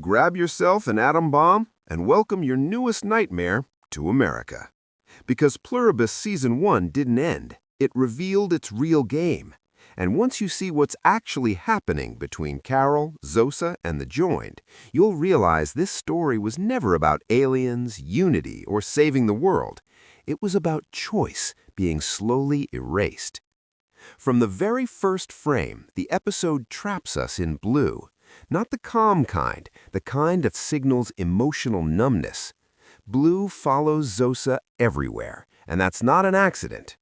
Grab yourself an atom bomb and welcome your newest nightmare to America. Because Pluribus Season 1 didn't end, it revealed its real game. And once you see what's actually happening between Carol, Zosa, and the Joined, you'll realize this story was never about aliens, unity, or saving the world. It was about choice being slowly erased. From the very first frame, the episode traps us in blue. Not the calm kind, the kind that signals emotional numbness. Blue follows Zosa everywhere, and that's not an accident.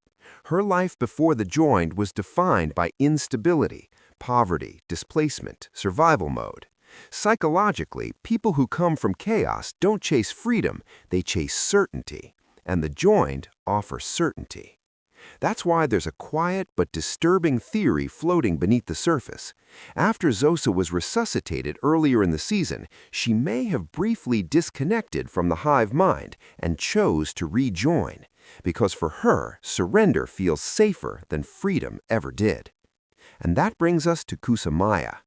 Her life before the Joined was defined by instability, poverty, displacement, survival mode. Psychologically, people who come from chaos don't chase freedom, they chase certainty, and the Joined offer certainty. That's why there's a quiet but disturbing theory floating beneath the surface. After Zosa was resuscitated earlier in the season, she may have briefly disconnected from the Hive mind and chose to rejoin, because for her, surrender feels safer than freedom ever did. And that brings us to Kusamaya.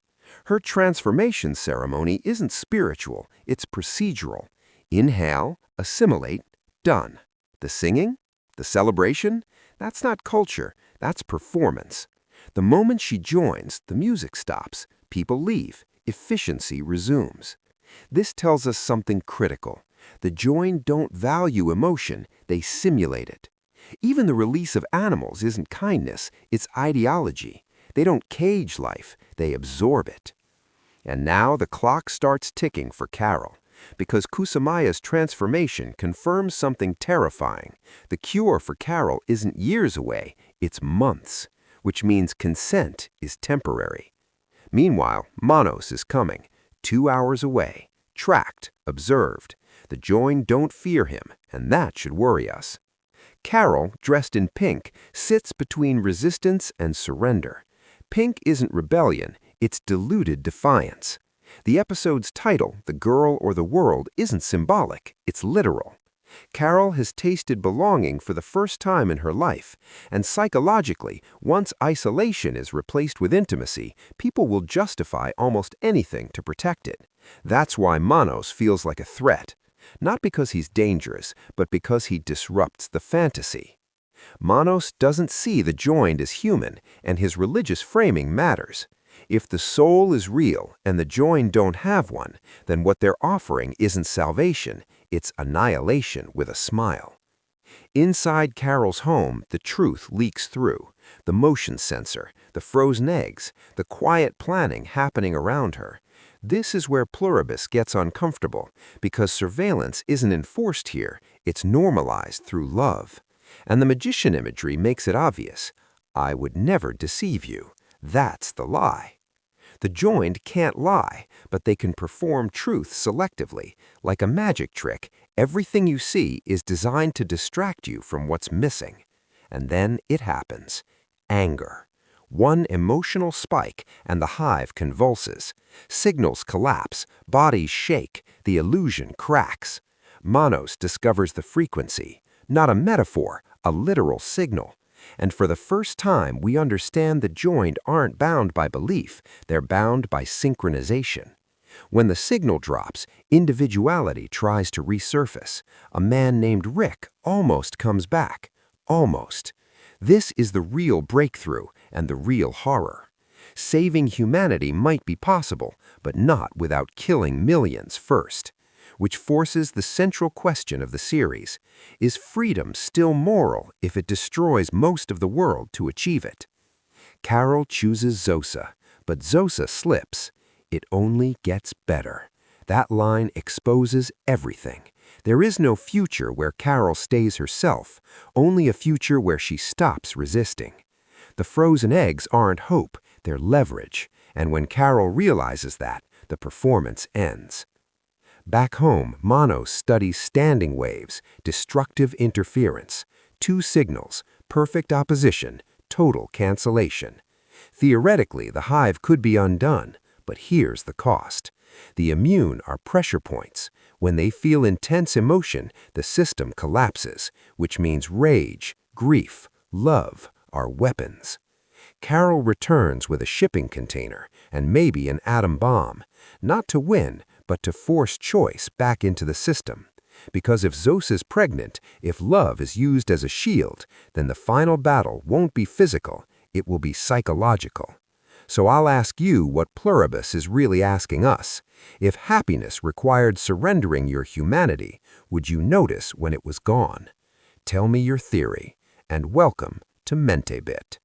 Her transformation ceremony isn't spiritual, it's procedural. Inhale, assimilate, done. The singing? The celebration? That's not culture, that's performance. The moment she joins, the music stops, people leave, efficiency resumes. This tells us something critical. The Joined don't value emotion, they simulate it. Even the release of animals isn't kindness, it's ideology. They don't cage life, they absorb it. And now the clock starts ticking for Carol. Because Kusamaya's transformation confirms something terrifying. The cure for Carol isn't years away, it's months, which means consent is temporary. Meanwhile, Manos is coming, 2 hours away, tracked, observed. The Joined don't fear him, and that should worry us. Carol, dressed in pink, sits between resistance and surrender. Pink isn't rebellion, it's deluded defiance. The episode's title, The Girl or the World, isn't symbolic, it's literal. Carol has tasted belonging for the first time in her life, and psychologically, once isolation is replaced with intimacy, people will justify almost anything to protect it. That's why Manos feels like a threat. Not because he's dangerous, but because he disrupts the fantasy. Manos doesn't see the Joined as human, and his religious framing matters. If the soul is real and the Joined don't have one, then what they're offering isn't salvation, it's annihilation with a smile. Inside Carol's home, the truth leaks through. The motion sensor, the frozen eggs, the quiet planning happening around her. This is where Pluribus gets uncomfortable, because surveillance isn't enforced here, it's normalized through love. And the magician imagery makes it obvious. I would never deceive you. That's the lie. The Joined can't lie, but they can perform truth selectively. Like a magic trick, everything you see is designed to distract you from what's missing. And then it happens. Anger. One emotional spike and the Hive convulses. Signals collapse, bodies shake, the illusion cracks. Manos discovers the frequency. Not a metaphor, a literal signal. And for the first time, we understand the Joined aren't bound by belief, they're bound by synchronization. When the signal drops, individuality tries to resurface. A man named Rick almost comes back. Almost. This is the real breakthrough and the real horror. Saving humanity might be possible, but not without killing millions first. Which forces the central question of the series. Is freedom still moral if it destroys most of the world to achieve it? Carol chooses Zosa, but Zosa slips. It only gets better. That line exposes everything. There is no future where Carol stays herself, only a future where she stops resisting. The frozen eggs aren't hope, they're leverage, and when Carol realizes that, the performance ends. Back home, Manos studies standing waves, destructive interference. 2 signals, perfect opposition, total cancellation. Theoretically, the Hive could be undone, but here's the cost. The immune are pressure points. When they feel intense emotion, the system collapses, which means rage, grief, love are weapons. Carol returns with a shipping container and maybe an atom bomb, not to win, but to force choice back into the system. Because if Zosa's pregnant, if love is used as a shield, then the final battle won't be physical, it will be psychological. So I'll ask you what Pluribus is really asking us. If happiness required surrendering your humanity, would you notice when it was gone? Tell me your theory, and welcome to MenteBit.